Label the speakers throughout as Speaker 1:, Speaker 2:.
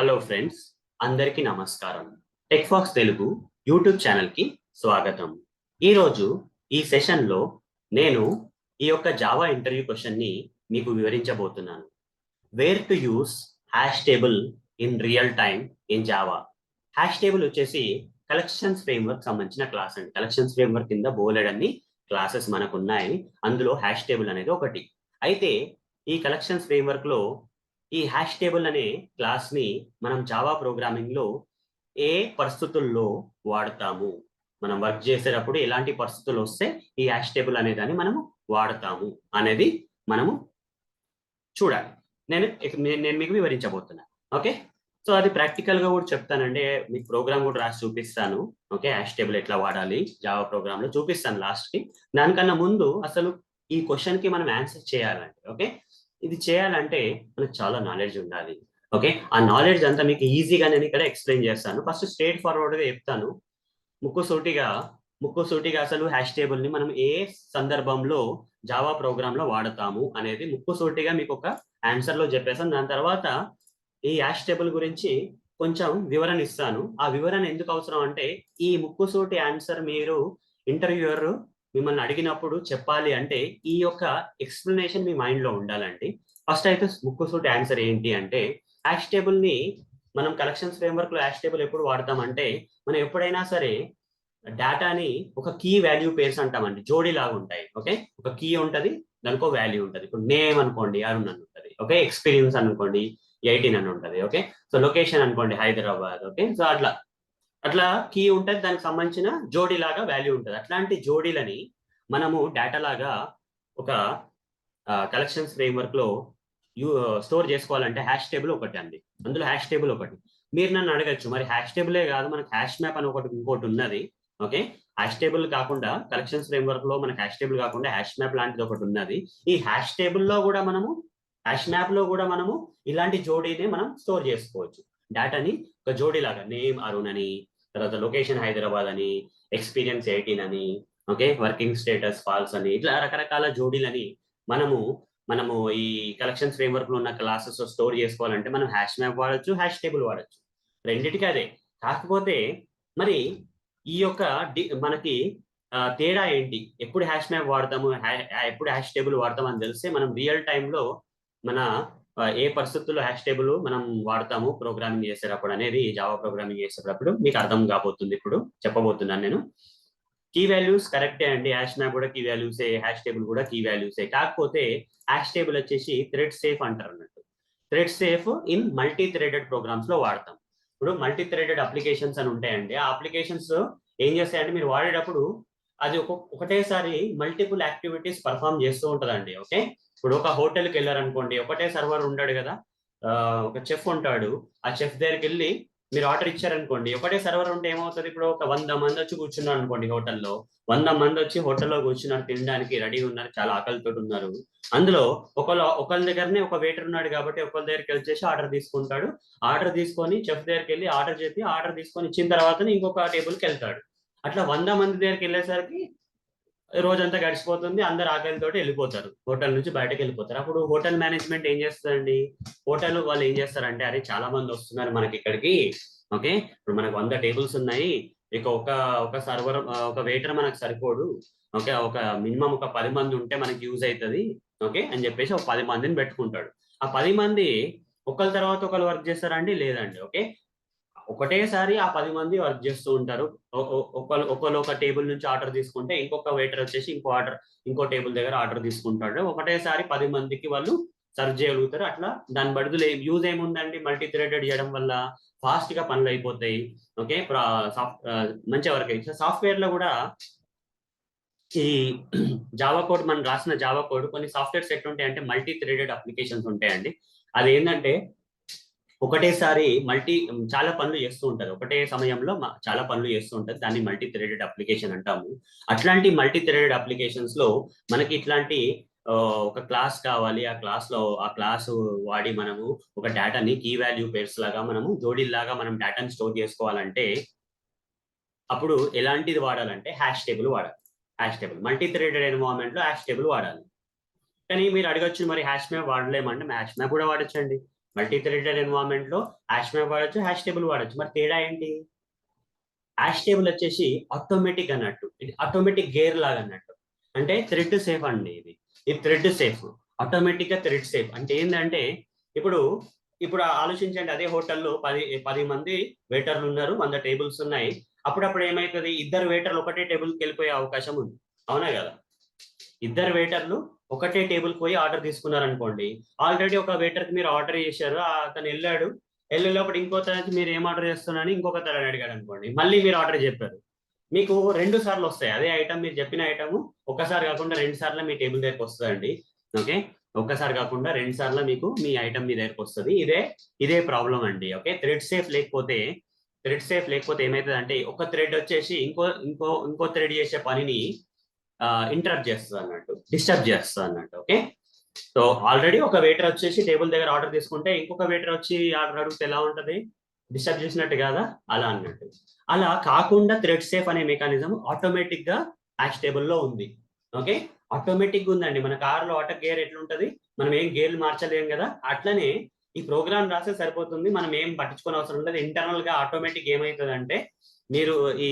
Speaker 1: Hello friends, అందరికీ నమస్కారం. టెక్ఫాక్స్ Telugu YouTube ఛానల్కి స్వాగతం. ఈరోజు ఈ సెషన్లో నేను ఈ యొక్క జావా ఇంటర్వ్యూ క్వశ్చన్ని మీకు వివరించబోతున్నాను. Where to use hash table in real time in Java. Hash table వచ్చేసి కలెక్షన్స్ ఫ్రేమ్వర్క్ సంబంధించిన క్లాస్ అండి. కలెక్షన్స్ ఫ్రేమ్వర్క్ కింద బోలెడన్ని క్లాసెస్ మనకు ఉన్నాయి. అందులో హ్యాష్ టేబుల్ అనేది ఒకటి. అయితే ఈ కలెక్షన్స్ ఫ్రేమ్వర్క్ లో ఈ హ్యాష్ టేబుల్ అనే క్లాస్ ని మనం జావా ప్రోగ్రామింగ్ లో ఏ పరిస్థితుల్లో వాడతాము, మనం వర్క్ చేసేటప్పుడు ఎలాంటి పరిస్థితులు వస్తే ఈ హ్యాష్ టేబుల్ అనే దాన్ని మనము వాడతాము అనేది మనము చూడాలి. నేను నేను మీకు వివరించబోతున్నా. ఓకే, సో అది ప్రాక్టికల్ గా కూడా చెప్తానండి. మీకు ప్రోగ్రామ్ కూడా రాసి చూపిస్తాను. ఓకే, హ్యాష్ టేబుల్ ఎట్లా వాడాలి జావా ప్రోగ్రామ్ లో చూపిస్తాను లాస్ట్ కి. దానికన్నా ముందు అసలు ఈ క్వశ్చన్ కి మనం ఆన్సర్ చేయాలంటే, ఓకే, ఇది చేయాలంటే మనకు చాలా నాలెడ్జ్ ఉండాలి. ఓకే, ఆ నాలెడ్జ్ అంతా మీకు ఈజీగా నేను ఇక్కడ ఎక్స్ప్లెయిన్ చేస్తాను. ఫస్ట్ స్ట్రేట్ ఫార్వర్డ్ గా చెప్తాను. ముక్కుసూటిగా ముక్కుసూటిగా అసలు హ్యాష్ టేబుల్ ని మనం ఏ సందర్భంలో జావా ప్రోగ్రామ్ లో వాడతాము అనేది ముక్కుసూటిగా మీకు ఒక ఆన్సర్ లో చెప్పేసాను. దాని తర్వాత ఈ హ్యాష్ టేబుల్ గురించి కొంచెం వివరణ ఇస్తాను. ఆ వివరణ ఎందుకు అవసరం అంటే ఈ ముక్కుసూటి ఆన్సర్ మీరు ఇంటర్వ్యూయర్ మిమ్మల్ని అడిగినప్పుడు చెప్పాలి అంటే ఈ యొక్క ఎక్స్ప్లెనేషన్ మీ మైండ్ లో ఉండాలండి. ఫస్ట్ అయితే ముక్కుసూటి ఆన్సర్ ఏంటి అంటే, హ్యాష్ టేబుల్ ని మనం కలెక్షన్స్ ఫ్రేమ్వర్క్ లో హ్యాష్ టేబుల్ ఎప్పుడు వాడతామంటే, మనం ఎప్పుడైనా సరే డేటాని ఒక కీ వాల్యూ పేర్స్ అంటామండి. జోడీ లాగా ఉంటాయి. ఓకే, ఒక కీ ఉంటది, దానికో వాల్యూ ఉంటది. ఇప్పుడు నేమ్ అనుకోండి అరుణ్ అని ఉంటది. ఓకే, ఎక్స్పీరియన్స్ అనుకోండి 18 అని ఉంటది. ఓకే, సో లొకేషన్ అనుకోండి హైదరాబాద్. ఓకే, సో అట్లా అట్లా కీ ఉంటది, దానికి సంబంధించిన జోడీ లాగా వాల్యూ ఉంటది. అట్లాంటి జోడీలని మనము డేటా లాగా ఒక కలెక్షన్స్ ఫ్రేమ్వర్క్ లో స్టోర్ చేసుకోవాలంటే హ్యాష్ టేబుల్ ఒకటి అండి. అందులో హ్యాష్ టేబుల్ ఒకటి. మీరు నన్ను అడగచ్చు, మరి హ్యాష్ టేబులే కాదు మనకు హ్యాష్ మ్యాప్ అని ఒకటి ఇంకోటి ఉన్నది. ఓకే, హ్యాష్ టేబుల్ కాకుండా కలెక్షన్స్ ఫ్రేమ్వర్క్ లో మనకు హ్యాష్ టేబుల్ కాకుండా హ్యాష్ మ్యాప్ లాంటిది ఒకటి ఉన్నది. ఈ హ్యాష్ టేబుల్ లో కూడా మనము హ్యాష్ మ్యాప్ లో కూడా మనము ఇలాంటి జోడీని మనం స్టోర్ చేసుకోవచ్చు. డేటాని ఒక జోడీ లాగా నేమ్ అరుణ్ అని, తర్వాత లొకేషన్ హైదరాబాద్ అని, ఎక్స్పీరియన్స్ 18 అని, ఓకే, వర్కింగ్ స్టేటస్ ఫాల్స్ అని, ఇట్లా రకరకాల జోడీలని మనము మనము ఈ కలెక్షన్స్ ఫ్రేమ్వర్క్ లో ఉన్న క్లాసెస్ స్టోర్ చేసుకోవాలంటే మనం హ్యాష్ మ్యాప్ వాడచ్చు, హ్యాష్ టేబుల్ వాడచ్చు. రెండిటికి అదే. కాకపోతే మరి ఈ యొక్క మనకి తేడా ఏంటి, ఎప్పుడు హ్యాష్ మ్యాప్ వాడతాము, ఎప్పుడు హ్యాష్ టేబుల్ వాడతాం అని తెలిస్తే మనం రియల్ టైంలో మన ఏ పరిస్థితుల్లో హ్యాష్ టేబుల్ మనం వాడతాము ప్రోగ్రామింగ్ చేసేటప్పుడు అనేది జావా ప్రోగ్రామింగ్ చేసేటప్పుడు మీకు అర్థం కాబోతుంది. ఇప్పుడు చెప్పబోతున్నాను నేను. కీ వాల్యూస్ కరెక్టే అండి. హ్యాష్ మ్యాప్ కూడా కీ వాల్యూసే, హ్యాష్ టేబుల్ కూడా కీ వాల్యూసే. కాకపోతే హ్యాష్ టేబుల్ వచ్చేసి థ్రెడ్ సేఫ్ అంటారు అన్నట్టు. Thread safe in multi threaded programs లో వాడతాం. ఇప్పుడు మల్టీ థ్రెడెడ్ అప్లికేషన్స్ అని ఉంటాయండి. ఆ అప్లికేషన్స్ ఏం చేస్తాయంటే మీరు వాడేటప్పుడు అది ఒకటేసారి మల్టిపుల్ యాక్టివిటీస్ పర్ఫామ్ చేస్తూ ఉంటదండి. ఓకే, ఇప్పుడు ఒక హోటల్కి వెళ్ళారనుకోండి, ఒకటే సర్వర్ ఉండడు కదా. ఒక చెఫ్ ఉంటాడు. ఆ చెఫ్ దగ్గరికి వెళ్ళి మీరు ఆర్డర్ ఇచ్చారనుకోండి, ఒకటే సర్వర్ ఉంటే ఏమవుతుంది, ఇప్పుడు ఒక 100 మంది వచ్చి కూర్చున్నారు అనుకోండి హోటల్లో. 100 మంది వచ్చి హోటల్లో కూర్చున్నారు, తినడానికి రెడీ ఉన్నారు, చాలా ఆకలితో ఉన్నారు. అందులో ఒకళ్ళ దగ్గరనే ఒక వెయిటర్ ఉన్నాడు కాబట్టి ఒకళ్ళ దగ్గరికి వచ్చేసి ఆర్డర్ తీసుకుంటాడు. ఆర్డర్ తీసుకొని చెఫ్ దగ్గరికి వెళ్ళి ఆర్డర్ చెప్పి ఆర్డర్ తీసుకొని ఇచ్చిన తర్వాత ఇంకొక టేబుల్కి వెళ్తాడు. అట్లా 100 మంది దగ్గరికి వెళ్ళేసరికి రోజంతా గడిచిపోతుంది. అందరు ఆకలితోటి వెళ్ళిపోతారు, హోటల్ నుంచి బయటకు వెళ్ళిపోతారు. అప్పుడు హోటల్ మేనేజ్మెంట్ ఏం చేస్తుందండి, హోటల్ వాళ్ళు ఏం చేస్తారంటే, అరే చాలా మంది వస్తున్నారు మనకి ఇక్కడికి. ఓకే, ఇప్పుడు మనకు 100 టేబుల్స్ ఉన్నాయి, ఇక ఒక ఒక సర్వర్ ఒక వెయిటర్ మనకు సరిపోడు. ఓకే, ఒక మినిమం ఒక 10 మంది ఉంటే మనకి యూజ్ అవుతుంది. ఓకే అని చెప్పేసి ఒక 10 మందిని పెట్టుకుంటాడు. ఆ 10 మంది ఒకళ్ళ తర్వాత ఒకళ్ళు వర్క్ చేస్తారండి? లేదండి. ఓకే, ఒకటేసారి ఆ 10 మంది వర్క్ చేస్తూ ఉంటారు. ఒకళ్ళు ఒక టేబుల్ నుంచి ఆర్డర్ తీసుకుంటే ఇంకొక వెయిటర్ వచ్చేసి ఇంకో టేబుల్ దగ్గర ఆర్డర్ తీసుకుంటాడు. ఒకటేసారి 10 మందికి వాళ్ళు సర్వ్ చేయగలుగుతారు. అట్లా దాని బదులు యూజ్ ఏముందండి, మల్టీ థ్రెడెడ్ చేయడం వల్ల ఫాస్ట్ గా పనులు అయిపోతాయి. ఓకే, మంచిగా వర్క్ అవుతుంది. సాఫ్ట్వేర్ లో కూడా ఈ జావా కోడ్, మనం రాసిన జావా కోడ్ కొన్ని సాఫ్ట్వేర్స్ ఎట్లుంటాయి అంటే మల్టీ థ్రెడెడ్ అప్లికేషన్స్ ఉంటాయండి. అది ఏంటంటే ఒకటేసారి చాలా పనులు చేస్తూ ఉంటారు. ఒకటే సమయంలో చాలా పనులు చేస్తూ ఉంటారు. దాన్ని మల్టీ థ్రెడెడ్ అప్లికేషన్ అంటాము. అట్లాంటి మల్టీ థ్రెడెడ్ అప్లికేషన్స్ లో మనకి ఇట్లాంటి ఒక క్లాస్ కావాలి. ఆ క్లాస్ వాడి మనము ఒక డేటాని కీ వాల్యూ పేర్స్ లాగా మనము జోడీల్లాగా మనం డేటాని స్టోర్ చేసుకోవాలంటే అప్పుడు ఎలాంటిది వాడాలంటే హ్యాష్ టేబుల్ వాడాలి. Hash table multi threaded environment లో హ్యాష్ టేబుల్ వాడాలి. కానీ మీరు అడగచ్చు, మరి హ్యాష్ మ్యాప్ వాడలేమంటే హ్యాష్ మ్యాప్ కూడా వాడచ్చండి. మల్టీ థ్రెడెడ్ ఎన్వైరన్మెంట్ లో హ్యాష్ మ్యాప్ వాడచ్చు, హ్యాష్ టేబుల్ వాడచ్చు. మరి తేడా ఏంటి? హ్యాష్ టేబుల్ వచ్చేసి ఆటోమేటిక్ అన్నట్టు, ఇది ఆటోమేటిక్ గేర్ లాగా అన్నట్టు. అంటే థ్రెడ్ సేఫ్ అండి. ఇది థ్రెడ్ సేఫ్, ఆటోమేటిక్ గా థ్రెడ్ సేఫ్. అంటే ఏంటంటే ఇప్పుడు ఇప్పుడు ఆలోచించండి, అదే హోటల్లో 10 మంది వెయిటర్లు ఉన్నారు, 100 టేబుల్స్ ఉన్నాయి. అప్పుడప్పుడు ఏమవుతుంది, ఇద్దరు వెయిటర్లు ఒకటే టేబుల్కి వెళ్ళిపోయే అవకాశం ఉంది, అవునా కదా? ఇద్దరు వెయిటర్లు ఒకటే టేబుల్ పోయి ఆర్డర్ తీసుకున్నారు అనుకోండి. ఆల్రెడీ ఒక వెయిటర్ కి మీరు ఆర్డర్ చేశారు, అతను వెళ్ళాడు, వెళ్ళేటప్పుడు ఇంకో తరగతి మీరు ఏం ఆర్డర్ చేస్తున్నారని ఇంకొక తరగతి అడిగాడు అనుకోండి. మళ్ళీ మీరు ఆర్డర్ చెప్పారు, మీకు 2 సార్లు వస్తాయి అదే ఐటమ్. మీరు చెప్పిన ఐటమ్ ఒకసారి కాకుండా 2 సార్లు మీ టేబుల్ దగ్గరకు వస్తుందండి. ఓకే, ఒక్కసారి కాకుండా 2 సార్లు మీకు మీ ఐటమ్ మీ దగ్గరకు వస్తుంది. ఇదే ప్రాబ్లం అండి. ఓకే, థ్రెడ్ సేఫ్ లేకపోతే ఏమవుతుంది అంటే, ఒక థ్రెడ్ వచ్చేసి ఇంకో థ్రెడ్ చేసే పనిని ఇంటరప్ట్ చేస్తుంది అన్నట్టు, డిస్టర్బ్ చేస్తుంది అన్నట్టు. ఓకే, సో ఆల్రెడీ ఒక వెయిటర్ వచ్చేసి టేబుల్ దగ్గర ఆర్డర్ తీసుకుంటే ఇంకొక వెయిటర్ వచ్చి ఆర్డర్ అడిగితే ఎలా ఉంటది? డిస్టర్బ్ చేసినట్టు కాదా? అలా అన్నట్టు. అలా కాకుండా థ్రెడ్ సేఫ్ అనే మెకానిజం ఆటోమేటిక్ గా హ్యాష్ టేబుల్ లో ఉంది. ఓకే, ఆటోమేటిక్ గా ఉందండి. మన కార్లో ఆటో గేర్ ఎట్లుంటది, మనం ఏం గేర్లు మార్చలేం కదా, అట్లనే ఈ ప్రోగ్రామ్ రాస్తే సరిపోతుంది, మనం ఏం పట్టించుకోని అవసరం ఉండదు. ఇంటర్నల్ గా ఆటోమేటిక్ ఏమవుతుంది అంటే, మీరు ఈ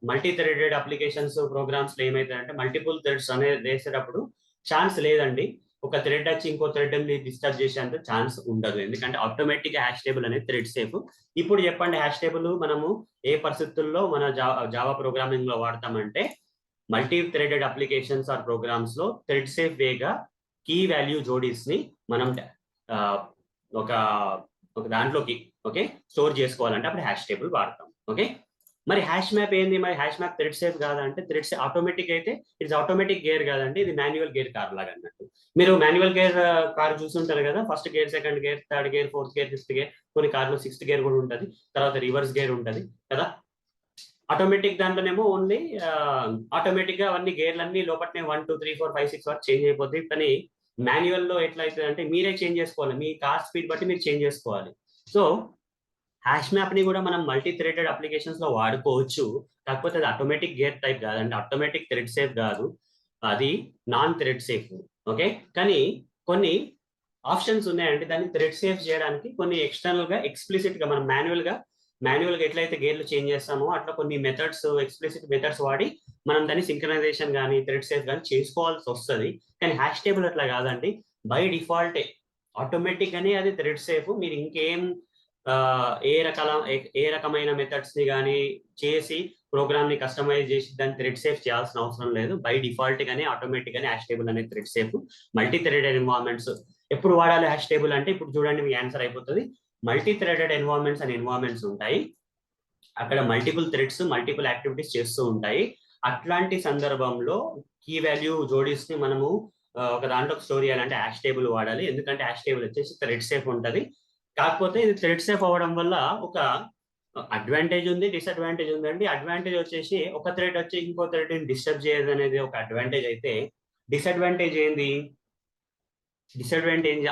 Speaker 1: మల్టీ థ్రెడెడ్ అప్లికేషన్స్ ప్రోగ్రామ్స్ లో ఏమవుతుందంటే, మల్టిపుల్ థ్రెడ్స్ అనేది వేసేటప్పుడు ఛాన్స్ లేదండి. ఒక థ్రెడ్ వచ్చి ఇంకో థ్రెడ్ డిస్టర్బ్ చేసేంత ఛాన్స్ ఉండదు, ఎందుకంటే ఆటోమేటిక్ హ్యాష్ టేబుల్ అనేది థ్రెడ్ సేఫ్. ఇప్పుడు చెప్పండి, హ్యాష్ టేబుల్ మనము ఏ పరిస్థితుల్లో మన జావా ప్రోగ్రామింగ్ లో వాడతామంటే, multi threaded applications or programs లో థ్రెడ్ సేఫ్ వేగా కీ వాల్యూ జోడీస్ ని మనం ఒక ఒక దాంట్లోకి ఓకే స్టోర్ చేసుకోవాలంటే అప్పుడు హ్యాష్ టేబుల్ వాడతాం. ఓకే, మరి హ్యాష్ మ్యాప్ ఏంది? మరి హ్యాష్ మ్యాప్ థ్రెడ్ సేఫ్ కాదా అంటే, థ్రెడ్ ఆటోమేటిక్ అయితే ఇట్స్ ఆటోమేటిక్ గేర్ కాదండి, ఇది మాన్యువల్ గేర్ కార్ లాగా అన్నట్టు. మీరు మాన్యువల్ గేర్ కార్ చూస్తుంటారు కదా, first gear, second gear, third gear, fourth gear, fifth gear, కొన్ని కార్లో 6th గేర్ కూడా ఉంటుంది, తర్వాత రివర్స్ గేర్ ఉంటుంది కదా. ఆటోమేటిక్ దాంట్లోనేమో ఓన్లీ ఆటోమేటిక్ గా అవన్నీ గేర్లన్నీ లోపలనే 1 2 3 4 5 6 వరకు చేంజ్ అయిపోతాయి. కానీ మాన్యువల్ లో ఎట్లా అవుతుంది అంటే, మీరే చేంజ్ చేసుకోవాలి, మీ కార్ స్పీడ్ బట్టి మీరు చేంజ్ చేసుకోవాలి. సో హ్యాష్ మ్యాప్ ని కూడా మనం మల్టీ థ్రెడెడ్ అప్లికేషన్స్ లో వాడుకోవచ్చు, కాకపోతే అది ఆటోమేటిక్ గేర్ టైప్ కాదండి, ఆటోమేటిక్ థ్రెడ్ సేఫ్ కాదు, అది నాన్ థ్రెడ్ సేఫ్. ఓకే, కానీ కొన్ని ఆప్షన్స్ ఉన్నాయండి దాన్ని థ్రెడ్ సేఫ్ చేయడానికి. కొన్ని ఎక్స్టర్నల్ గా ఎక్స్ప్లిసిట్ గా మనం మాన్యువల్ గా ఎట్లయితే గేర్లు చేంజ్ చేస్తామో అట్లా కొన్ని మెథడ్స్, ఎక్స్ప్లిసిట్ మెథడ్స్ వాడి మనం దాన్ని సింక్రనైజేషన్ కానీ థ్రెడ్ సేఫ్ కానీ చేసుకోవాల్సి వస్తుంది. కానీ హ్యాష్ టేబుల్ అట్లా కాదండి, బై డిఫాల్ట్ ఆటోమేటిక్ గానే అది థ్రెడ్ సేఫ్. మీరు ఇంకేం ఏ రకమైన మెథడ్స్ ని కానీ చేసి ప్రోగ్రామ్ ని కస్టమైజ్ చేసి దాన్ని థ్రెడ్ సేఫ్ చేయాల్సిన అవసరం లేదు. బై డిఫాల్ట్ గానే ఆటోమేటిక్ గానే హ్యాష్ టేబుల్ అనేది thread safe. Multi threaded environments ఎప్పుడు వాడాలి హ్యాష్ టేబుల్ అంటే, ఇప్పుడు చూడండి మీ ఆన్సర్ అయిపోతుంది. మల్టీ థ్రెడెడ్ ఎన్వైరన్మెంట్స్ అనే ఎన్వైరన్మెంట్స్ ఉంటాయి, అక్కడ మల్టిపుల్ థ్రెడ్స్ మల్టిపుల్ యాక్టివిటీస్ చేస్తూ ఉంటాయి. అట్లాంటి సందర్భంలో కీ వాల్యూ జోడీస్ ని మనము ఒక దాంట్లో స్టోర్ చేయాలంటే హ్యాష్ టేబుల్ వాడాలి, ఎందుకంటే హ్యాష్ టేబుల్ వచ్చేసి థ్రెడ్ సేఫ్ ఉంటుంది. కాకపోతే ఇది థ్రెడ్ సేఫ్ అవ్వడం వల్ల ఒక అడ్వాంటేజ్ ఉంది, డిసడ్వాంటేజ్ ఉందండి. అడ్వాంటేజ్ వచ్చేసి ఒక థ్రెడ్ వచ్చి ఇంకో థ్రెడ్ డిస్టర్బ్ చేయదు అనేది ఒక అడ్వాంటేజ్ అయితే, డిసడ్వాంటేజ్ ఏంది?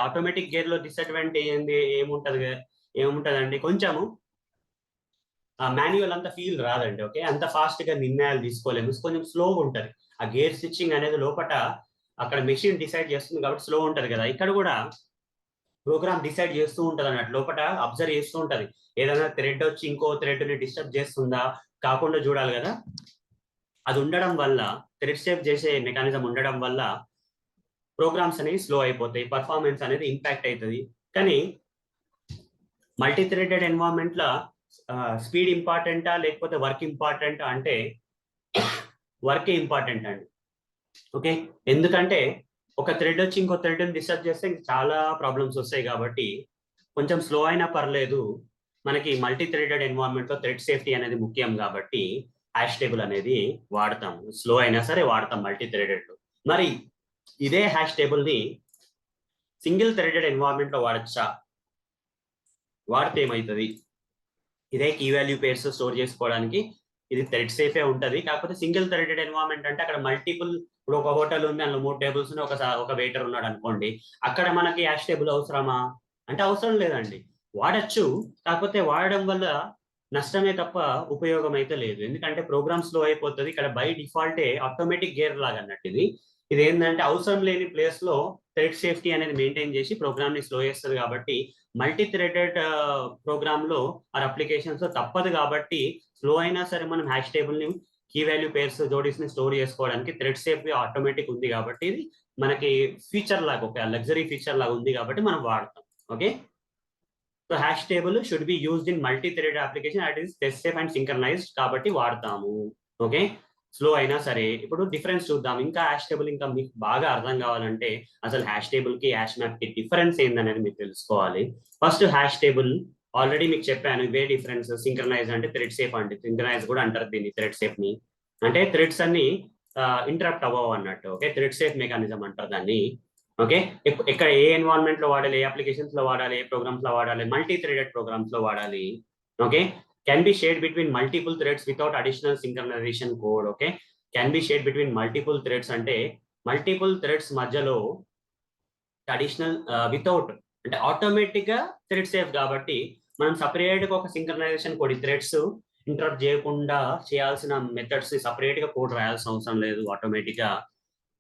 Speaker 1: ఆటోమేటిక్ గేర్ లో డిసడ్వాంటేజ్ ఏంది? ఏముంటదండి, కొంచెము మాన్యువల్ అంత ఫీల్ రాదండి. ఓకే, అంత ఫాస్ట్ గా నిర్ణయాలు తీసుకోలేము, కొంచెం స్లోగా ఉంటది. ఆ గేర్ స్విచ్చింగ్ అనేది లోపల అక్కడ మెషిన్ డిసైడ్ చేస్తుంది కాబట్టి స్లో ఉంటది కదా. ఇక్కడ కూడా ప్రోగ్రామ్ డిసైడ్ చేస్తూ ఉంటది అన్నట్టు, లోపల అబ్జర్వ్ చేస్తూ ఉంటది, ఏదైనా థ్రెడ్ వచ్చి ఇంకో థ్రెడ్ ని డిస్టర్బ్ చేస్తుందా కాకుండా చూడాలి కదా. అది ఉండడం వల్ల, థ్రెడ్ సేఫ్ చేసే మెకానిజం ఉండడం వల్ల ప్రోగ్రామ్స్ అనేవి స్లో అయిపోతాయి, పర్ఫార్మెన్స్ అనేది ఇంపాక్ట్ అవుతుంది. కానీ మల్టీ థ్రెడెడ్ ఎన్వైరన్మెంట్ లో స్పీడ్ ఇంపార్టెంటా లేకపోతే వర్క్ ఇంపార్టెంట్ అంటే, వర్కే ఇంపార్టెంట్ అండి. ఓకే, ఎందుకంటే ఒక థ్రెడ్ వచ్చి ఇంకో థ్రెడ్ డిస్టర్బ్ చేస్తే చాలా ప్రాబ్లమ్స్ వస్తాయి కాబట్టి, కొంచెం స్లో అయినా పర్లేదు, మనకి మల్టీ థ్రెడెడ్ ఎన్వైరన్మెంట్ లో థ్రెడ్ సేఫ్టీ అనేది ముఖ్యం కాబట్టి హ్యాష్ టేబుల్ అనేది వాడతాం, స్లో అయినా సరే వాడతాం మల్టీ థ్రెడెడ్ లో. మరి ఇదే హ్యాష్ టేబుల్ ని సింగిల్ థ్రెడెడ్ ఎన్వైరన్మెంట్ లో వాడచ్చా? వాడితే ఏమవుతుంది? ఇదే కీ వాల్యూ పేర్స్ స్టోర్ చేసుకోవడానికి ఇది థ్రెడ్ సేఫే ఉంటుంది. కాకపోతే సింగిల్ థ్రెడెడ్ ఎన్వైరన్మెంట్ అంటే అక్కడ మల్టిపుల్, ఇప్పుడు ఒక హోటల్ ఉంది, అందులో 3 టేబుల్స్ ఉన్నాయి, ఒక వెయిటర్ ఉన్నాడు అనుకోండి, అక్కడ మనకి హ్యాష్ టేబుల్ అవసరమా అంటే అవసరం లేదండి, వాడచ్చు. కాకపోతే వాడడం వల్ల నష్టమే తప్ప ఉపయోగం అయితే లేదు, ఎందుకంటే ప్రోగ్రామ్ స్లో అయిపోతుంది. ఇక్కడ బై డిఫాల్టే ఆటోమేటిక్ గేర్ లాగా అన్నట్టు ఇది ఏంటంటే అవసరం లేని ప్లేస్ లో థ్రెడ్ సేఫ్టీ అనేది మెయింటైన్ చేసి ప్రోగ్రామ్ ని స్లో చేస్తుంది కాబట్టి మల్టీ థ్రెడెడ్ ప్రోగ్రామ్ లో ఆర్ అప్లికేషన్స్ తప్పదు కాబట్టి స్లో అయినా సరే మనం హ్యాష్ టేబుల్ ని కీ వాల్యూ పేర్స్ జోడీస్ ని స్టోర్ చేసుకోవడానికి థ్రెడ్ సేఫ్ ఆటోమేటిక్ ఉంది కాబట్టి ఇది మనకి ఫీచర్ లాగా ఒక లగ్జరీ ఫీచర్ లాగా ఉంది కాబట్టి మనం వాడతాం. Okay, so hash table should be used in multi threaded application at is test safe and synchronised కాబట్టి వాడతాము. ఓకే, స్లో అయినా సరే. ఇప్పుడు డిఫరెన్స్ చూద్దాం. ఇంకా హ్యాష్ టేబుల్ ఇంకా మీకు బాగా అర్థం కావాలంటే అసలు హ్యాష్ టేబుల్ కి హ్యాష్ మ్యాప్ కి డిఫరెన్స్ ఏందనేది మీరు తెలుసుకోవాలి. ఫస్ట్ హ్యాష్ టేబుల్ ఆల్రెడీ మీకు చెప్పాను ఇవే డిఫరెన్స్. సింక్రనైజ్ అంటే థ్రెడ్ సేఫ్ అంటే సింక్రనైజ్ కూడా అంటారు దీన్ని థ్రెడ్ సేఫ్ ని. అంటే థ్రెడ్స్ అన్ని ఇంటరప్ట్ అవ్వవు అన్నట్టు. ఓకే, థ్రెడ్ సేఫ్ మెకానిజం అంటారు దాన్ని. ఓకే, ఇక్కడ ఏ ఎన్వైరన్మెంట్ లో వాడాలి, ఏ అప్లికేషన్స్ లో వాడాలి, ఏ ప్రోగ్రామ్స్ లో వాడాలి, మల్టీ థ్రెడెడ్ ప్రోగ్రామ్స్ లో వాడాలి. Okay, can be shared between multiple threads without additional synchronisation code. Okay, can be shared between multiple threads అంటే మల్టిపుల్ థ్రెడ్స్ మధ్యలో అడిషనల్ వితౌట్ అంటే ఆటోమేటిక్ గా థ్రెడ్ సేఫ్ కాబట్టి మనం సపరేట్ గా ఒక సింక్రనైజేషన్ కోడ్ థ్రెడ్స్ ఇంటరప్ట్ చేయకుండా చేయాల్సిన మెథడ్స్ సపరేట్ గా కోడ్ రాయాల్సిన అవసరం లేదు. ఆటోమేటిక్ గా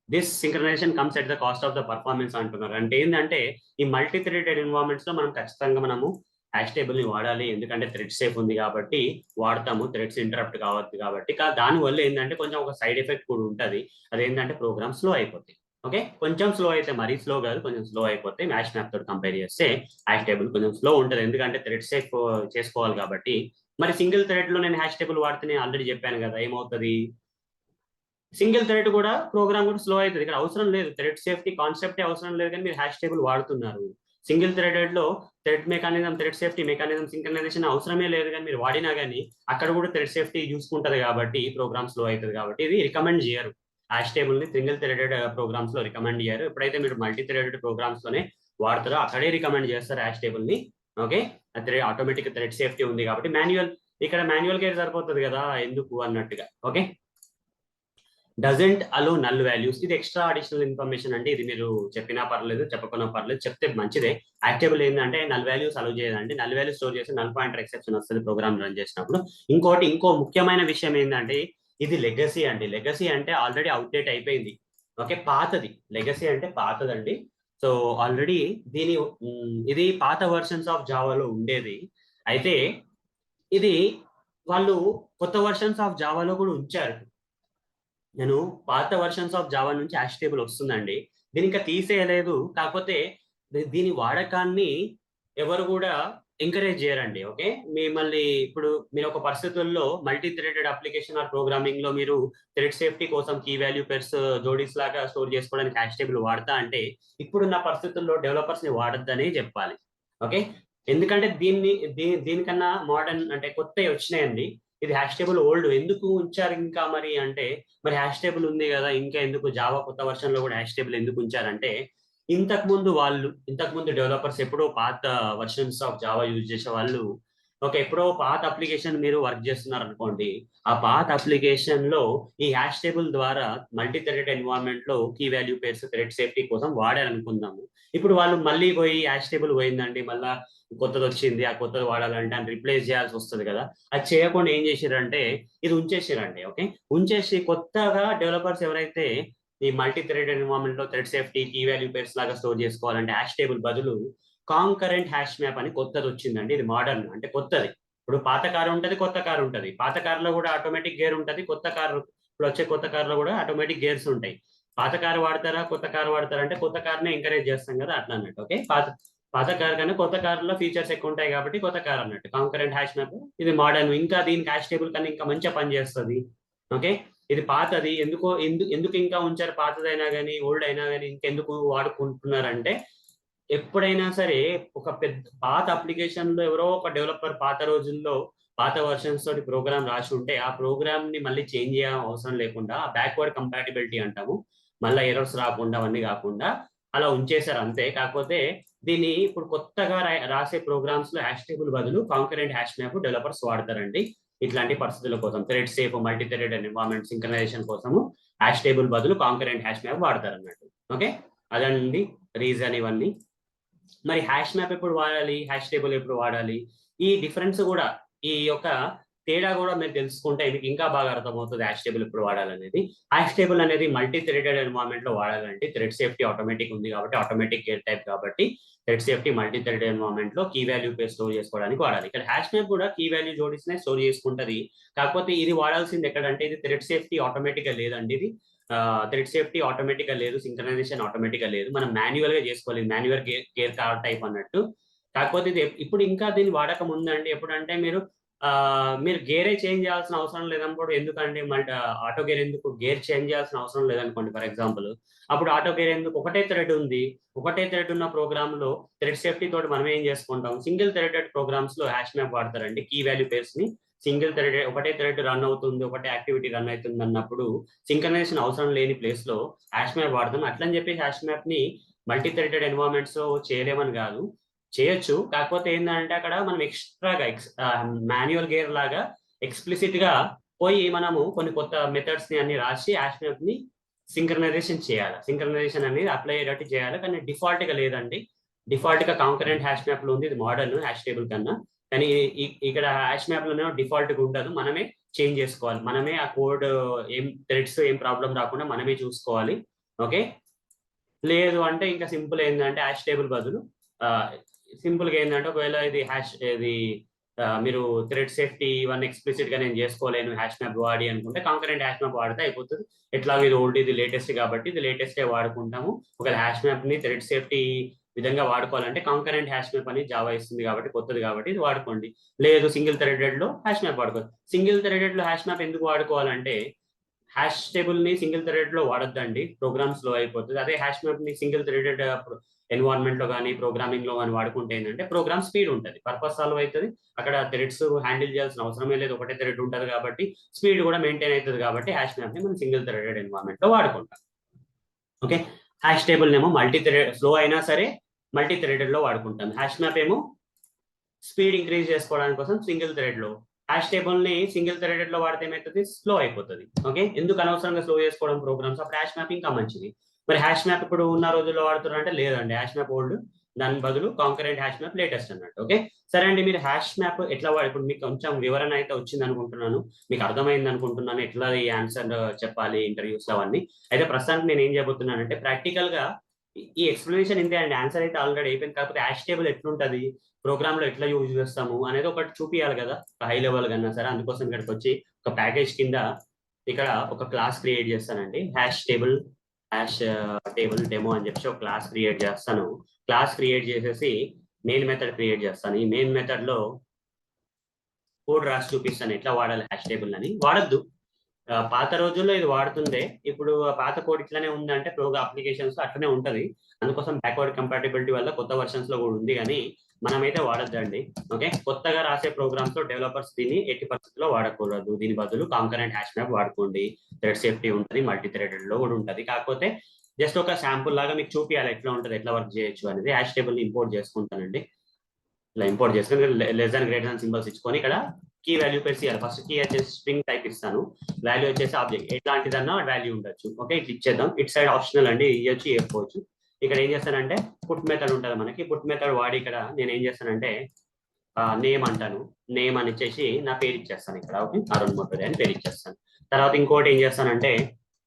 Speaker 1: this synchronisation comes at the cost of the performance అంటున్నారు. అంటే ఏంటంటే ఈ మల్టీ థ్రెడెడ్ ఎన్వైరన్మెంట్స్ లో మనం ఖచ్చితంగా మనము హ్యాష్ టేబుల్ ని వాడాలి. ఎందుకంటే థ్రెడ్ సేఫ్ ఉంది కాబట్టి వాడతాము. థ్రెడ్స్ ఇంటరప్ట్ కావద్దు కాబట్టి. దాని వల్ల ఏంటంటే కొంచెం ఒక సైడ్ ఎఫెక్ట్ కూడా ఉంటుంది. అదేంటంటే ప్రోగ్రామ్ స్లో అయిపోతాయి. ఓకే, కొంచెం స్లో అయితే మరీ స్లో కాదు, కొంచెం స్లో అయిపోతే హ్యాష్ మ్యాప్ తోటి కంపేర్ చేస్తే హ్యాష్ టేబుల్ కొంచెం స్లో ఉంటుంది. ఎందుకంటే థ్రెడ్ సేఫ్ చేసుకోవాలి కాబట్టి. మరి సింగిల్ థ్రెడ్ లో నేను హ్యాష్ టేబుల్ వాడితే ఆల్రెడీ చెప్పాను కదా ఏమవుతుంది, సింగిల్ థ్రెడ్ కూడా ప్రోగ్రామ్ కూడా స్లో అవుతుంది. ఇక్కడ అవసరం లేదు, థ్రెడ్ సేఫ్టీ కాన్సెప్టే అవసరం లేదు, కానీ మీరు హ్యాష్ టేబుల్ వాడుతున్నారు. సింగిల్ థ్రెడెడ్ లో thread mechanism, thread safety mechanism, synchronisation అవసరమే లేదు, కానీ మీరు వాడినా కానీ అక్కడ కూడా థ్రెడ్ సేఫ్టీ చూసుకుంటది కాబట్టి ప్రోగ్రామ్ స్లో అవుతుంది కాబట్టి ఇది రికమెండ్ చేయరు. హ్యాష్ టేబుల్ ని సింగిల్ థ్రెడెడ్ ప్రోగ్రామ్స్ లో రికమెండ్ చేయరు. ఎప్పుడైతే మీరు మల్టీ థ్రెడెడ్ ప్రోగ్రామ్స్ లోనే వాడతారో అక్కడే రికమెండ్ చేస్తారు హ్యాష్ టేబుల్ ని. ఓకే, ఆటోమేటిక్ థ్రెడ్ సేఫ్టీ ఉంది కాబట్టి మాన్యువల్, ఇక్కడ మాన్యువల్ గా సరిపోతుంది కదా ఎందుకు అన్నట్టుగా. Okay, doesn't allow null values. ఇది ఎక్స్ట్రా అడిషనల్ ఇన్ఫర్మేషన్ అంటే ఇది మీరు చెప్పినా పర్లేదు, చెప్పకున్నా పర్లేదు, చెప్తే మంచిదే. యాక్టేబుల్ ఏంటంటే నల్ వాల్యూస్ అలో చేయదండి. నల్ వాల్యూస్ స్టోర్ చేసి నల్ పాయింటర్ ఎక్సెప్షన్ వస్తుంది ప్రోగ్రామ్ రన్ చేసినప్పుడు. ఇంకో ముఖ్యమైన విషయం ఏంటంటే ఇది లెగసీ అండి. లెగసీ అంటే ఆల్రెడీ అవుట్డేట్ అయిపోయింది. ఓకే, పాతది. లెగసీ అంటే పాతదండి. సో ఆల్రెడీ ఇది పాత వర్షన్స్ ఆఫ్ జావాలో ఉండేది. అయితే ఇది వాళ్ళు కొత్త వర్షన్స్ ఆఫ్ జావాలో కూడా ఉంచారు. నేను పాత వర్షన్స్ ఆఫ్ జావా నుంచి హ్యాష్ టేబుల్ వస్తుందండి. దీని ఇంకా తీసేయలేదు. కాకపోతే దీని వాడకాన్ని ఎవరు కూడా ఎంకరేజ్ చేయరండి. ఓకే, మిమ్మల్ని ఇప్పుడు మీరు ఒక పరిస్థితుల్లో multi threaded application or programming లో మీరు థ్రెడ్ సేఫ్టీ కోసం కీ వాల్యూ పెర్స్ జోడీస్ లాగా స్టోర్ చేసుకోవడానికి హ్యాష్ టేబుల్ వాడతా అంటే ఇప్పుడున్న పరిస్థితుల్లో డెవలపర్స్ ని వాడద్దనే చెప్పాలి. ఓకే, ఎందుకంటే దీనికన్నా మోడర్న్ అంటే కొత్తవి వచ్చినాయండి. ఇది హ్యాష్ టేబుల్ ఓల్డ్ ఎందుకు ఉంచారు ఇంకా మరి అంటే, మరి హ్యాష్ టేబుల్ ఉంది కదా ఇంకా ఎందుకు జావా కొత్త వర్షన్ లో కూడా హ్యాష్ టేబుల్ ఎందుకు ఉంచారంటే ఇంతకు ముందు డెవలపర్స్ ఎప్పుడో పాత వర్షన్స్ ఆఫ్ జావా యూజ్ చేసే వాళ్ళు ఒక ఎప్పుడో పాత అప్లికేషన్ మీరు వర్క్ చేస్తున్నారు అనుకోండి, ఆ పాత అప్లికేషన్ లో ఈ హ్యాష్ టేబుల్ ద్వారా మల్టీ థ్రెడెడ్ ఎన్వైరన్మెంట్ లో key value pairs thread safety కోసం వాడారనుకుందాము. ఇప్పుడు వాళ్ళు మళ్ళీ పోయి హ్యాష్ టేబుల్ పోయిందండి, మళ్ళా కొత్తది వచ్చింది, ఆ కొత్తది వాడాలంటే అని రిప్లేస్ చేయాల్సి వస్తుంది కదా. అది చేయకుండా ఏం చేసిరంటే ఇది ఉంచేసిరండి. ఓకే, ఉంచేసి కొత్తగా డెవలపర్స్ ఎవరైతే ఈ మల్టీ థ్రెడ్ ఎన్వైరన్మెంట్ లో thread safety key value pairs లాగా స్టోర్ చేసుకోవాలంటే హ్యాష్ టేబుల్ బదులు కాంకరెంట్ హ్యాష్ మ్యాప్ అని కొత్తది వచ్చిందండి. ఇది మోడర్న్ అంటే కొత్తది. ఇప్పుడు పాత కారు ఉంటది, కొత్త కారు ఉంటది. పాత కారులో కూడా ఆటోమేటిక్ గేర్ ఉంటది, కొత్త కారు ఇప్పుడు వచ్చే కొత్త కారులో కూడా ఆటోమేటిక్ గేర్స్ ఉంటాయి. పాత కారు వాడతారా కొత్త కారు వాడతారా అంటే కొత్త కారునే ఎంకరేజ్ చేస్తాం కదా అట్లా అన్నట్టు. ఓకే, పాత కార్ కన్నా కొత్త కారులో ఫీచర్స్ ఎక్కువ ఉంటాయి కాబట్టి కొత్త కార్ అన్నట్టు. కాంకరెంట్ హ్యాష్ మ్యాప్ ఇది మోడర్న్, ఇంకా దీనికి హ్యాష్ టేబుల్ కన్నా ఇంకా మంచిగా పనిచేస్తుంది. ఓకే, ఇది పాతది ఎందుకు ఇంకా ఉంచారు, పాతదైనా కానీ ఓల్డ్ అయినా కానీ ఇంకెందుకు వాడుకుంటున్నారంటే ఎప్పుడైనా సరే ఒక పెద్ద పాత అప్లికేషన్ లో ఎవరో ఒక డెవలపర్ పాత రోజుల్లో పాత వర్షన్స్ తోటి ప్రోగ్రామ్ రాసి ఉంటే ఆ ప్రోగ్రామ్ ని మళ్ళీ చేంజ్ చేయడం అవసరం లేకుండా బ్యాక్వర్డ్ కంపాటిబిలిటీ అంటాము, మళ్ళీ ఎర్రర్స్ రాకుండా అవన్నీ కాకుండా అలా ఉంచేశారు అంతే. కాకపోతే దీన్ని ఇప్పుడు కొత్తగా రాసే ప్రోగ్రామ్స్ లో హ్యాష్ టేబుల్ బదులు కాంకరెంట్ హ్యాష్ మ్యాప్ డెవలపర్స్ వాడతారండి. ఇట్లాంటి పరిస్థితుల కోసం thread safe multi threaded environment synchronisation కోసము హ్యాష్ టేబుల్ బదులు కాంకరెంట్ హ్యాష్ మ్యాప్ వాడతారు అన్నట్టు. ఓకే, అదండి రీజన్ ఇవన్నీ. మరి హ్యాష్ మ్యాప్ ఎప్పుడు వాడాలి, హ్యాష్ టేబుల్ ఎప్పుడు వాడాలి, ఈ డిఫరెన్స్ కూడా ఈ యొక్క తేడా కూడా మీరు తెలుసుకుంటే మీకు ఇంకా బాగా అర్థమవుతుంది హ్యాష్ టేబుల్ ఎప్పుడు వాడాలనేది. హ్యాష్ టేబుల్ అనేది మల్టీ థ్రెడెడ్ ఎన్వైరన్మెంట్ లో వాడాలంటే థ్రెడ్ సేఫ్టీ ఆటోమేటిక్ ఉంది కాబట్టి, ఆటోమేటిక్ గేర్ టైప్ కాబట్టి thread safety multi threaded environment లో కీ వాల్యూ పేరు స్టోర్ చేసుకోవడానికి వాడాలి. ఇక్కడ హ్యాష్ మ్యాప్ కూడా కీ వాల్యూ జోడిస్తే స్టోర్ చేసుకుంటది. కాకపోతే ఇది వాడాల్సింది ఎక్కడంటే ఇది థ్రెడ్ సేఫ్టీ ఆటోమేటిక్ గా లేదండి. ఇది థ్రెడ్ సేఫ్టీ ఆటోమేటిక్ గా లేదు, సింక్రనైజేషన్ ఆటోమేటిక్ గా లేదు, మనం మాన్యువల్ గా చేసుకోవాలి. మాన్యువల్ గేర్ కార్ టైప్ అన్నట్టు. కాకపోతే ఇది ఇప్పుడు ఇంకా దీన్ని వాడక ముందండి ఎప్పుడంటే మీరు గేరే చేంజ్ చేయాల్సిన అవసరం లేదనుకోండి. ఎందుకంటే మళ్ళీ ఆటో గేర్ ఎందుకు, గేర్ చేంజ్ చేయాల్సిన అవసరం లేదనుకోండి ఫర్ ఎగ్జాంపుల్. అప్పుడు ఆటో గేర్ ఎందుకు, ఒకటే థ్రెడ్ ఉంది, ఒకటే థ్రెడ్ ఉన్న ప్రోగ్రామ్ లో థ్రెడ్ సేఫ్టీ తోటి మనం ఏం చేసుకుంటాం, సింగిల్ థ్రెడెడ్ ప్రోగ్రామ్స్ లో హ్యాష్ మ్యాప్ వాడతారండి. కీ వాల్యూ పేర్స్ ని సింగిల్ థ్రెడ్, ఒకటే థ్రెడ్ రన్ అవుతుంది, ఒకటే యాక్టివిటీ రన్ అవుతుంది అన్నప్పుడు సింక్రనైజేషన్ అవసరం లేని ప్లేస్ లో హ్యాష్ మ్యాప్ వాడతాం. అట్లని చెప్పి హ్యాష్ మ్యాప్ ని మల్టీ థ్రెడెడ్ ఎన్వైరన్మెంట్స్ లో చేయలేమని కాదు, చేయొచ్చు. కాకపోతే ఏంటంటే అక్కడ మనం ఎక్స్ట్రాగా మాన్యువల్ గేర్ లాగా ఎక్స్ప్లిసిట్ గా పోయి మనము కొన్ని కొత్త మెథడ్స్ ని అన్ని రాసి హ్యాష్ మ్యాప్ ని సింక్రనైజేషన్ చేయాలి. సింక్రనైజేషన్ అనేది అప్లై అయ్యేటట్టు చేయాలి. కానీ డిఫాల్ట్ గా లేదండి. డిఫాల్ట్ గా కాంకరెంట్ హ్యాష్ మ్యాప్ లో ఉంది, ఇది మోడర్న్ హ్యాష్ టేబుల్ కన్నా. కానీ ఇక్కడ హ్యాష్ మ్యాప్ లోనే డిఫాల్ట్ గా ఉండదు, మనమే చేంజ్ చేసుకోవాలి. మనమే ఆ కోడ్ ఏం థ్రెడ్స్ ఏం ప్రాబ్లం రాకుండా మనమే చూసుకోవాలి. ఓకే, లేదు అంటే ఇంకా సింపుల్ ఏంటంటే హ్యాష్ టేబుల్ బదులు సింపుల్ గా ఏంటంటే ఒకవేళ ఇది మీరు థ్రెడ్ సేఫ్టీ ఇవన్నీ ఎక్స్ప్లిసిట్ గా నేను చేసుకోలేను హ్యాష్ మ్యాప్ వాడి అనుకుంటే కాంకరెంట్ హ్యాష్ మ్యాప్ వాడితే అయిపోతుంది. ఎట్లా ఇది ఓల్డ్, ఇది లేటెస్ట్ కాబట్టి ఇది లేటెస్టే వాడుకుంటాము. ఒకవేళ హ్యాష్ మ్యాప్ ని థ్రెడ్ సేఫ్టీ విధంగా వాడుకోవాలంటే కాంకరెంట్ హ్యాష్ మ్యాప్ అని జావా ఇస్తుంది కాబట్టి, కొత్తది కాబట్టి ఇది వాడుకోండి. లేదు సింగిల్ థ్రెడెడ్ లో హ్యాష్ మ్యాప్ వాడుకోవాలి. సింగిల్ థ్రెడెడ్ లో హ్యాష్ మ్యాప్ ఎందుకు వాడుకోవాలంటే హ్యాష్ టేబుల్ ని సింగిల్ థ్రెడెడ్ లో వాడొద్దండి, ప్రోగ్రామ్స్ లో అయిపోతుంది. అదే హ్యాష్ మ్యాప్ ని సింగిల్ థ్రెడెడ్ ఎన్వైరన్మెంట్ లో కానీ ప్రోగ్రామింగ్ లో కానీ వాడుకుంటే ఏంటంటే ప్రోగ్రామ్ స్పీడ్ ఉంటుంది, పర్పస్ సాల్వ్ అవుతుంది. అక్కడ థ్రెడ్స్ హ్యాండిల్ చేయాల్సిన అవసరమే లేదు, ఒకటే థ్రెడ్ ఉంటుంది కాబట్టి స్పీడ్ కూడా మెయింటైన్ అవుతుంది. కాబట్టి హ్యాష్ మ్యాప్ ని మనం సింగిల్ థ్రెడెడ్ ఎన్వైరన్మెంట్ లో వాడుకుంటాం. ఓకే, హ్యాష్ టేబుల్ ఏమో మల్టీ థ్రెడ్, స్లో అయినా సరే మల్టీ థ్రెడెడ్ లో వాడుకుంటాం. హ్యాష్ మ్యాప్ ఏమో స్పీడ్ ఇంక్రీజ్ చేసుకోవడానికి కోసం సింగిల్ థ్రెడ్ లో. హ్యాష్ టేబుల్ ని సింగిల్ థ్రెడెడ్ లో వాడితే ఏమవుతుంది, స్లో అయిపోతుంది. ఓకే, ఎందుకు అనవసరంగా స్లో చేసుకోవడం ప్రోగ్రామ్స్, అప్పుడు హ్యాష్ మ్యాప్ ఇంకా మంచిది. మరి హ్యాష్ మ్యాప్ ఇప్పుడు ఉన్న రోజుల్లో వాడుతున్నారంటే లేదండి, హ్యాష్ మ్యాప్ ఓల్డ్, దాని బదులు కాంకరెంట్ హ్యాష్ మ్యాప్ లేటెస్ట్ అన్నట్టు. ఓకే, సరే అండి, మీరు హ్యాష్ మ్యాప్ ఎట్లా ఇప్పుడు మీకు కొంచెం వివరణ అయితే వచ్చింది అనుకుంటున్నాను, మీకు అర్థమైంది అనుకుంటున్నాను ఎట్లా ఈ ఆన్సర్ చెప్పాలి ఇంటర్వ్యూస్ అవన్నీ. అయితే ప్రస్తుతానికి నేను ఏం చెప్పబోతున్నానంటే ప్రాక్టికల్ గా ఈ ఎక్స్ప్లెనేషన్ ఇంతే అండి, ఆన్సర్ అయితే ఆల్రెడీ అయిపోయింది. కాకపోతే హ్యాష్ టేబుల్ ఎట్లుంటది, ప్రోగ్రామ్ లో ఎట్లా యూజ్ చేస్తాము అనేది ఒకటి చూపించాలి కదా హై లెవెల్ కన్నా సరే. అందుకోసం ఇక్కడికి వచ్చి ఒక ప్యాకేజ్ కింద ఇక్కడ ఒక క్లాస్ క్రియేట్ చేస్తానండి, హ్యాష్ టేబుల్ డెమో అని చెప్పి ఒక క్లాస్ క్రియేట్ చేస్తాను. క్లాస్ క్రియేట్ చేసేసి మెయిన్ మెథడ్ క్రియేట్ చేస్తాను. ఈ మెయిన్ మెథడ్ లో కోడ్ రాసి చూపిస్తాను ఎట్లా వాడాలి హ్యాష్ టేబుల్ అని. వాడద్దు, పాత రోజుల్లో ఇది వాడుతుండే, ఇప్పుడు పాత కోడ్ ఇట్లానే ఉందంటే ప్రోగ్రామ్ అప్లికేషన్స్ అట్లనే ఉంటది. అందుకోసం బ్యాక్వర్డ్ కంపాటబిలిటీ వల్ల కొత్త వర్షన్స్ లో కూడా ఉంది, కానీ మనమైతే వాడద్దండి. ఓకే, కొత్తగా రాసే ప్రోగ్రామ్స్ లో డెవలపర్స్ దీన్ని ఎట్టి పరిస్థితుల్లో వాడకూడదు. దీని బదులు కాంకరెంట్ హ్యాష్ మ్యాప్ వాడుకోండి, థ్రెడ్ సేఫ్టీ ఉంటుంది, మల్టీ థ్రెడెడ్ లో కూడా ఉంటుంది. కాకపోతే జస్ట్ ఒక శాంపుల్ లాగా మీకు చూపించాలి ఎట్లా ఉంటుంది, ఎట్లా వర్క్ చేయొచ్చు అనేది. హ్యాష్ టేబుల్ ని ఇంపోర్ట్ చేసుకుంటానండి. ఇలా ఇంపోర్ట్ చేసుకుని less than greater than symbols ఇచ్చుకొని ఇక్కడ కీ వాల్యూ పెట్టి ఇవ్వాలి. ఫస్ట్ కీ వచ్చేసి స్ట్రింగ్ టైప్ ఇస్తాను, వాల్యూ వచ్చేసి ఆబ్జెక్ట్ ఎట్లాంటిదన్నా వాల్యూ ఉండొచ్చు. ఓకే, ఇట్లా ఇచ్చేద్దాం. ఇటు సైడ్ ఆప్షనల్ అండి, ఇవ్వచ్చు ఇవ్వకపోవచ్చు. ఇక్కడ ఏం చేస్తానంటే పుట్ మెథడ్ ఉంటుంది మనకి, పుట్ మెథడ్ వాడి ఇక్కడ నేను ఏం చేస్తానంటే నేమ్ అంటాను, నేమ్ అని ఇచ్చేసి నా పేరు ఇచ్చేస్తాను ఇక్కడ. ఓకే, అరుణ్ మోటోరి అని పేరు ఇచ్చేస్తాను. తర్వాత ఇంకోటి ఏం చేస్తానంటే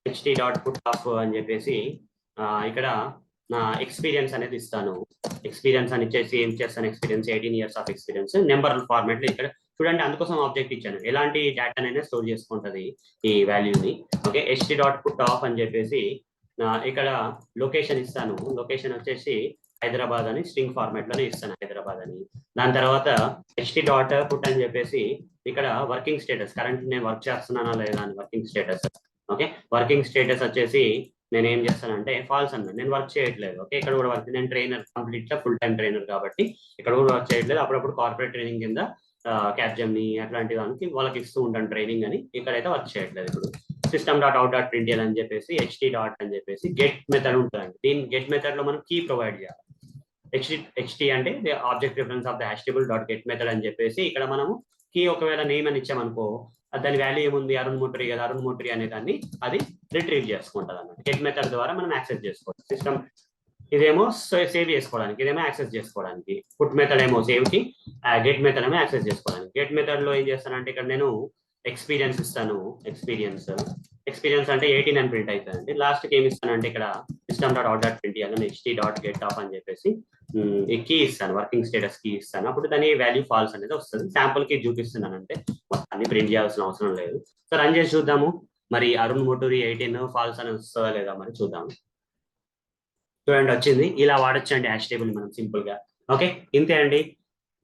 Speaker 1: ht.putOff అని చెప్పేసి ఇక్కడ నా ఎక్స్పీరియన్స్ అనేది ఇస్తాను. ఎక్స్పీరియన్స్ అని ఇచ్చేసి ఏం చేస్తాను, experience 18 years of experience number format లో ఇక్కడ చూడండి. అందుకోసం ఆబ్జెక్ట్ ఇచ్చాను, ఎలాంటి డేటానైనా స్టోర్ చేసుకుంటది ఈ వాల్యూని. ఓకే, ht.putOff అని చెప్పేసి ఇక్కడ లొకేషన్ ఇస్తాను. లొకేషన్ వచ్చేసి హైదరాబాద్ అని స్ట్రింగ్ ఫార్మాట్ లోనే ఇస్తాను, హైదరాబాద్ అని. దాని తర్వాత ht.put అని చెప్పేసి ఇక్కడ వర్కింగ్ స్టేటస్, కరెంట్ నేను వర్క్ చేస్తున్నానా లేదా అని working status. Okay, working status వచ్చేసి నేను ఏం చేస్తానంటే ఫాల్స్ అన్నాను, నేను వర్క్ చేయట్లేదు. ఓకే, ఇక్కడ కూడా వర్క్, నేను ట్రైనర్, కంప్లీట్ గా ఫుల్ టైం ట్రైనర్ కాబట్టి ఇక్కడ కూడా వర్క్ చేయట్లేదు. అప్పుడప్పుడు కార్పొరేట్ ట్రైనింగ్ కింద క్యాప్జెమ్ని అట్లాంటి దానికి వాళ్ళకి ఇస్తూ ఉంటాను ట్రైనింగ్ అని. ఇక్కడైతే వర్క్ చేయట్లేదు. ఇప్పుడు system.out.println అని చెప్పేసి ht డాట్ అని చెప్పేసి గెట్ మెథడ్ ఉంటుందండి. దీని గెట్ మెథడ్ లో మనం కీ ప్రొవైడ్ చేయాలి. ht అంటే object reference of the hash table dot get method అని చెప్పేసి ఇక్కడ మనము కీ ఒకవేళ నేమ్ అని ఇచ్చామనుకో, దాని వాల్యూ ఏముంది, అరుణ్ మోటరీ కదా, అరుణ్ మోటరీ అనే దాన్ని అది రిట్రీవ్ చేసుకుంటుంది అన్నమాట. గెట్ మెథడ్ ద్వారా మనం యాక్సెస్ చేసుకోవచ్చు. సిస్టమ్ ఇదేమో సేవ్ చేసుకోవడానికి, ఇదేమో యాక్సెస్ చేసుకోవడానికి. పుట్ మెథడ్ ఏమో సేవ్ కి, గెట్ మెథడ్ ఏమో యాక్సెస్ చేసుకోవడానికి. గెట్ మెథడ్ లో ఏం చేస్తానంటే ఇక్కడ నేను ఎక్స్పీరియన్స్ ఇస్తాను. ఎక్స్పీరియన్స్ అంటే 18 అని ప్రింట్ అవుతుందండి. లాస్ట్ కి ఏమి ఇస్తానంటే ఇక్కడ system dot out dot print ఇవ్వాలి, ht డాట్ గెట్ ఆఫ్ అని చెప్పేసి ఈ కీ ఇస్తాను, వర్కింగ్ స్టేటస్ కీ ఇస్తాను. అప్పుడు దాని వాల్యూ ఫాల్స్ అనేది వస్తుంది. శాంపుల్ కి చూపిస్తున్నాను అంటే మొత్తాన్ని ప్రింట్ చేయాల్సిన అవసరం లేదు. సో రన్ చేసి చూద్దాము మరి అరుణ్ ముటూరి 18 ఫాల్స్ అని వస్తుందా లేదా మరి చూద్దాము. చూడండి వచ్చింది. ఇలా వాడొచ్చండి హ్యాష్ టేబుల్ మనం సింపుల్ గా. ఓకే, ఇంతే అండి.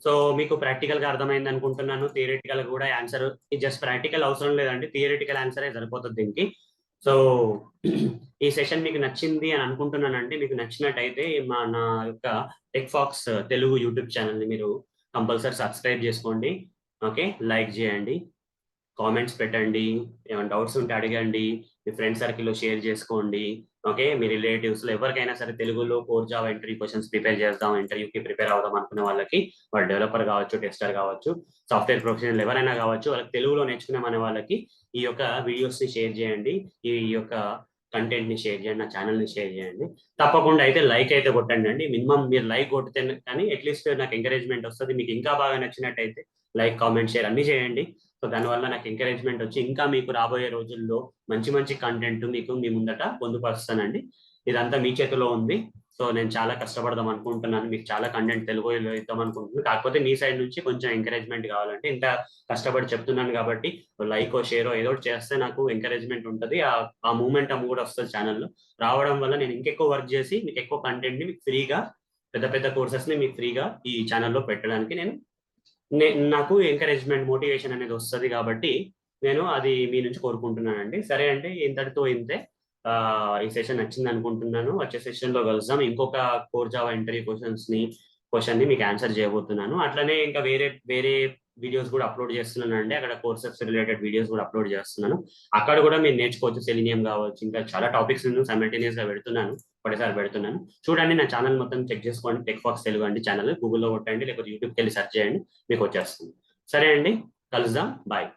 Speaker 1: సో మీకు ప్రాక్టికల్ గా అర్థమైంది అనుకుంటున్నాను. థియరిటికల్ కూడా ఆన్సర్ జస్ట్ ప్రాక్టికల్ అవసరం లేదండి, థియరిటికల్ ఆన్సరే సరిపోతుంది దీనికి. సో ఈ సెషన్ మీకు నచ్చింది అని అనుకుంటున్నానండి. మీకు నచ్చినట్టయితే నా యొక్క టెక్ ఫాక్స్ తెలుగు యూట్యూబ్ ఛానల్ని మీరు కంపల్సరీ సబ్స్క్రైబ్ చేసుకోండి. ఓకే, లైక్ చేయండి, కామెంట్స్ పెట్టండి, ఏమైనా డౌట్స్ ఉంటే అడగండి, మీ ఫ్రెండ్ సర్కిల్లో షేర్ చేసుకోండి. ఓకే, మీ రిలేటివ్స్ లో ఎవరికైనా సరే తెలుగులో core Java interview questions prepare చేద్దాం, ఇంటర్వ్యూకి ప్రిపేర్ అవుదాం అనుకునే వాళ్ళకి, వాళ్ళు డెవలపర్ కావచ్చు, టెస్టర్ కావచ్చు, సాఫ్ట్వేర్ ప్రొఫెషనల్ ఎవరైనా కావచ్చు, వాళ్ళకి తెలుగులో నేర్చుకునే వాళ్ళకి ఈ యొక్క వీడియోస్ ని షేర్ చేయండి, ఈ యొక్క కంటెంట్ ని షేర్ చేయండి, నా ఛానల్ ని షేర్ చేయండి. తప్పకుండా అయితే లైక్ అయితే కొట్టండి అండి. మినిమం మీరు లైక్ కొడితే కానీ అట్లీస్ట్ నాకు ఎంకరేజ్మెంట్ వస్తుంది. మీకు ఇంకా బాగా నచ్చినట్టయితే లైక్, కామెంట్, షేర్ అన్ని చేయండి. సో దానివల్ల నాకు ఎంకరేజ్మెంట్ వచ్చి ఇంకా మీకు రాబోయే రోజుల్లో మంచి మంచి కంటెంట్ మీకు మీ ముందట పొందుపరుస్తానండి. ఇదంతా మీ చేతిలో ఉంది. సో నేను చాలా కష్టపడదాం అనుకుంటున్నాను, మీకు చాలా కంటెంట్ తెలుగులో ఇద్దాం అనుకుంటున్నాను. కాకపోతే మీ సైడ్ నుంచి కొంచెం ఎంకరేజ్మెంట్ కావాలంటే, ఇంత కష్టపడి చెప్తున్నాను కాబట్టి లైక్ షేరో ఏదో ఒకటి చేస్తే నాకు ఎంకరేజ్మెంట్ ఉంటుంది, ఆ మూమెంట్ కూడా వస్తుంది ఛానల్లో. రావడం వల్ల నేను ఇంకెక్కువ వర్క్ చేసి మీకు ఎక్కువ కంటెంట్ ని మీకు ఫ్రీగా, పెద్ద పెద్ద కోర్సెస్ ని మీకు ఫ్రీగా ఈ ఛానల్లో పెట్టడానికి నాకు ఎంకరేజ్మెంట్, మోటివేషన్ అనేది వస్తుంది. కాబట్టి నేను అది మీ నుంచి కోరుకుంటున్నానండి. సరే అండి, ఇంతటితో ఇంతే. ఈ సెషన్ నచ్చింది అనుకుంటున్నాను. వచ్చే సెషన్ లో కలుద్దాం. ఇంకొక కోర్ జావా ఇంటర్వ్యూ క్వశ్చన్ ని మీకు ఆన్సర్ చేయబోతున్నాను. అట్లనే ఇంకా వేరే వేరే వీడియోస్ కూడా అప్లోడ్ చేస్తున్నాను అండి. అక్కడ కోర్సెస్ రిలేటెడ్ వీడియోస్ కూడా అప్లోడ్ చేస్తున్నాను. అక్కడ కూడా మీరు నేర్చుకోవచ్చు, సెలీనియం కావచ్చు, ఇంకా చాలా టాపిక్స్ సైమల్టేనియస్ గా పెడుతున్నాను, ఒకటేసారి పెడుతున్నాను. చూడండి, నా ఛానల్ మొత్తం చెక్ చేసుకోండి. టెక్ ఫాక్స్ తెలుగు అండి ఛానల్, గూగుల్లో కొట్టండి, లేకపోతే యూట్యూబ్కి వెళ్ళి సెర్చ్ చేయండి, మీకు వచ్చేస్తుంది. సరే అండి, కలుద్దాం, బాయ్.